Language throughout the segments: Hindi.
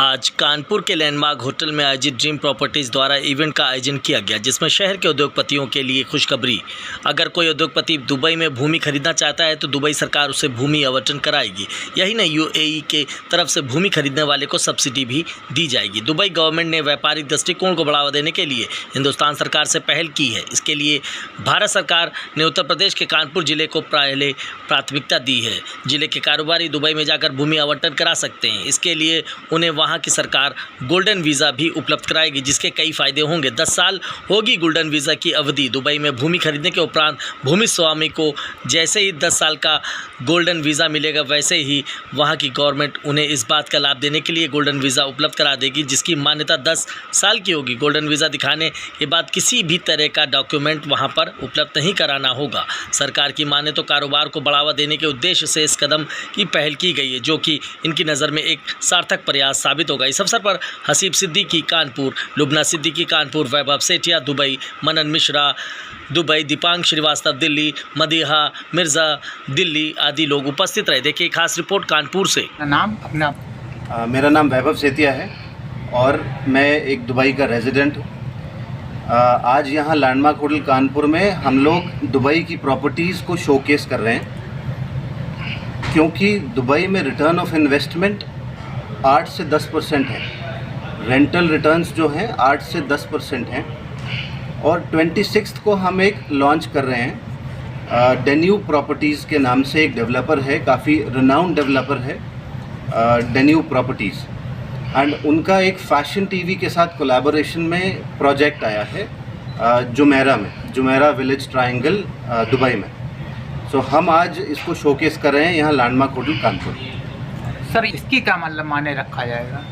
आज कानपुर के लैंडमार्क होटल में आयोजित ड्रीम प्रॉपर्टीज़ द्वारा इवेंट का आयोजन किया गया, जिसमें शहर के उद्योगपतियों के लिए खुशखबरी। अगर कोई उद्योगपति दुबई में भूमि खरीदना चाहता है तो दुबई सरकार उसे भूमि आवंटन कराएगी। यही नहीं, यूएई के तरफ से भूमि खरीदने वाले को सब्सिडी भी दी जाएगी। दुबई गवर्नमेंट ने व्यापारिक दृष्टिकोण को बढ़ावा देने के लिए हिंदुस्तान सरकार से पहल की है। इसके लिए भारत सरकार ने उत्तर प्रदेश के कानपुर जिले को पहले प्राथमिकता दी है। जिले के कारोबारी दुबई में जाकर भूमि आवंटन करा सकते हैं। इसके लिए उन्हें वहां की सरकार गोल्डन वीज़ा भी उपलब्ध कराएगी, जिसके कई फ़ायदे होंगे। 10 साल होगी गोल्डन वीज़ा की अवधि। दुबई में भूमि खरीदने के उपरांत भूमि स्वामी को जैसे ही 10 साल का गोल्डन वीज़ा मिलेगा, वैसे ही वहां की गवर्नमेंट उन्हें इस बात का लाभ देने के लिए गोल्डन वीज़ा उपलब्ध करा देगी, जिसकी मान्यता 10 साल की होगी। गोल्डन वीज़ा दिखाने के बाद किसी भी तरह का डॉक्यूमेंट वहां पर उपलब्ध नहीं कराना होगा। सरकार की माने तो कारोबार को बढ़ावा देने के उद्देश्य से इस कदम की पहल की गई है, जो कि इनकी नज़र में एक सार्थक प्रयास साबित होगा। इस अवसर पर हसीब सिद्दीकी कानपुर, लुबना सिद्दीकी कानपुर, वैभव सेठिया दुबई, मनन मिश्रा दुबई, दीपांग श्रीवास्तव दिल्ली, मदीहा मिर्ज़ा दिल्ली आदि लोग उपस्थित रहे। देखिए खास रिपोर्ट कानपुर से। नाम अपना? मेरा नाम वैभव सेठिया है और मैं एक दुबई का रेजिडेंट हूँ। आज यहाँ लैंडमार्क होटल कानपुर में हम लोग दुबई की प्रॉपर्टीज़ को शोकेस कर रहे हैं, क्योंकि दुबई में रिटर्न ऑफ इन्वेस्टमेंट 8 से 10% है। रेंटल रिटर्न्स जो हैं 8 से 10% हैं। और 26 को हम एक लॉन्च कर रहे हैं। डेन्यूब प्रॉपर्टीज़ के नाम से एक डेवलपर है, काफ़ी रिनाउंड डेवलपर है डेन्यूब प्रॉपर्टीज़, एंड उनका एक फैशन टीवी के साथ कोलैबोरेशन में प्रोजेक्ट आया है जुमेरा में, जुमेरा विलेज ट्रायंगल दुबई में। सो हम आज इसको शोकेस कर रहे हैं यहाँ लैंडमार्क होटल कानपुर। सर, इसकी क्या मतलब माने रखा जाएगा?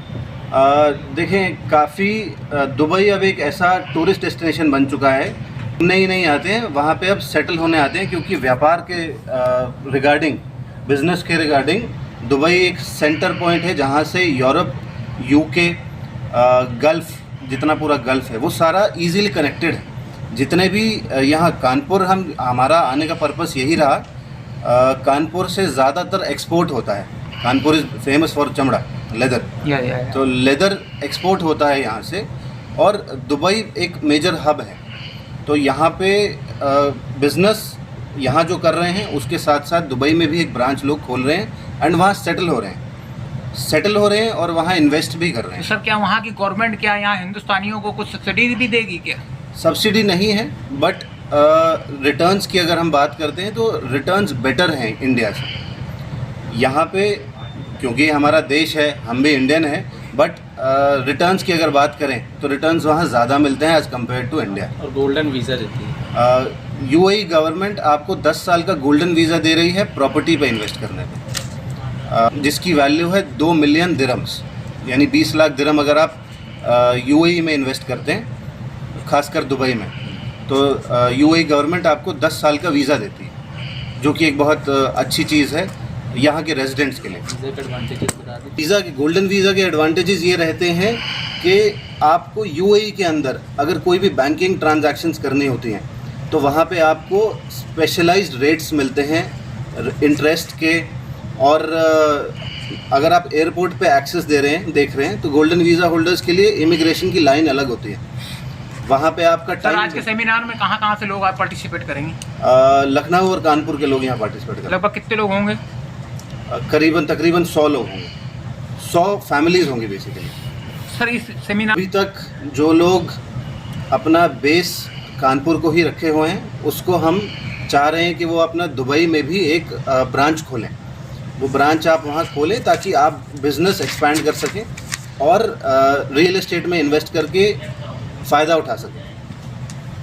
देखें, काफ़ी दुबई अब एक ऐसा टूरिस्ट डेस्टिनेशन बन चुका है। नहीं आते हैं वहाँ पे, अब सेटल होने आते हैं, क्योंकि व्यापार के रिगार्डिंग, बिजनेस के रिगार्डिंग दुबई एक सेंटर पॉइंट है, जहाँ से यूरोप, यूके, गल्फ़, जितना पूरा गल्फ़ है वो सारा इजीली कनेक्टेड है। जितने भी यहाँ कानपुर, हमारा आने का पर्पस यही रहा। कानपुर से ज़्यादातर एक्सपोर्ट होता है। कानपुर इज़ फेमस फॉर चमड़ा, लेदर। तो लेदर एक्सपोर्ट होता है यहाँ से, और दुबई एक मेजर हब है। तो यहाँ पे बिज़नेस यहाँ जो कर रहे हैं, उसके साथ साथ दुबई में भी एक ब्रांच लोग खोल रहे हैं एंड वहाँ सेटल हो रहे हैं और वहाँ इन्वेस्ट भी कर रहे हैं। सर, क्या वहाँ की गवर्नमेंट क्या यहाँ हिंदुस्तानियों को कुछ सब्सिडी भी देगी क्या? सब्सिडी नहीं है, बट रिटर्न्स की अगर हम बात करते हैं तो रिटर्न्स बेटर हैं इंडिया से। यहाँ पे क्योंकि हमारा देश है, हम भी इंडियन है, बट रिटर्न्स की अगर बात करें तो रिटर्न्स वहाँ ज़्यादा मिलते हैं एज़ कम्पेयर टू इंडिया। और गोल्डन वीज़ा देती है यूएई गवर्नमेंट आपको 10 साल का गोल्डन वीज़ा दे रही है प्रॉपर्टी पे इन्वेस्ट करने पे, जिसकी वैल्यू है 2 मिलियन दिरहम्स, यानी 20 लाख दिरहम अगर आप यूएई में इन्वेस्ट करते हैं, खासकर दुबई में, तो यूएई गवर्नमेंट आपको 10 साल का वीज़ा देती है, जो कि एक बहुत अच्छी चीज़ है यहाँ के रेजिडेंट्स के लिए। वीज़ा के, गोल्डन वीज़ा के एडवांटेजेस ये रहते हैं कि आपको यूएई के अंदर अगर कोई भी बैंकिंग ट्रांजैक्शंस करनी होती हैं तो वहाँ पे आपको स्पेशलाइज्ड रेट्स मिलते हैं इंटरेस्ट के। और अगर आप एयरपोर्ट पे एक्सेस देख रहे हैं तो गोल्डन वीज़ा होल्डर्स के लिए इमिग्रेशन की लाइन अलग होती है। वहाँ पे आपका टाइम। आज के सेमिनार में कहाँ से लोग आप पार्टिसिपेट करेंगे? लखनऊ और कानपुर के लोग यहाँ पार्टिसिपेट करेंगे। लगभग कितने लोग होंगे? तकरीबन 100 लोग होंगे, 100 फैमिलीज़ होंगी बेसिकली। सर, इस सेमिनार अभी तक जो लोग अपना बेस कानपुर को ही रखे हुए हैं, उसको हम चाह रहे हैं कि वो अपना दुबई में भी एक ब्रांच खोलें। वो ब्रांच आप वहाँ खोलें ताकि आप बिज़नेस एक्सपैंड कर सकें और रियल एस्टेट में इन्वेस्ट करके फ़ायदा उठा सकें।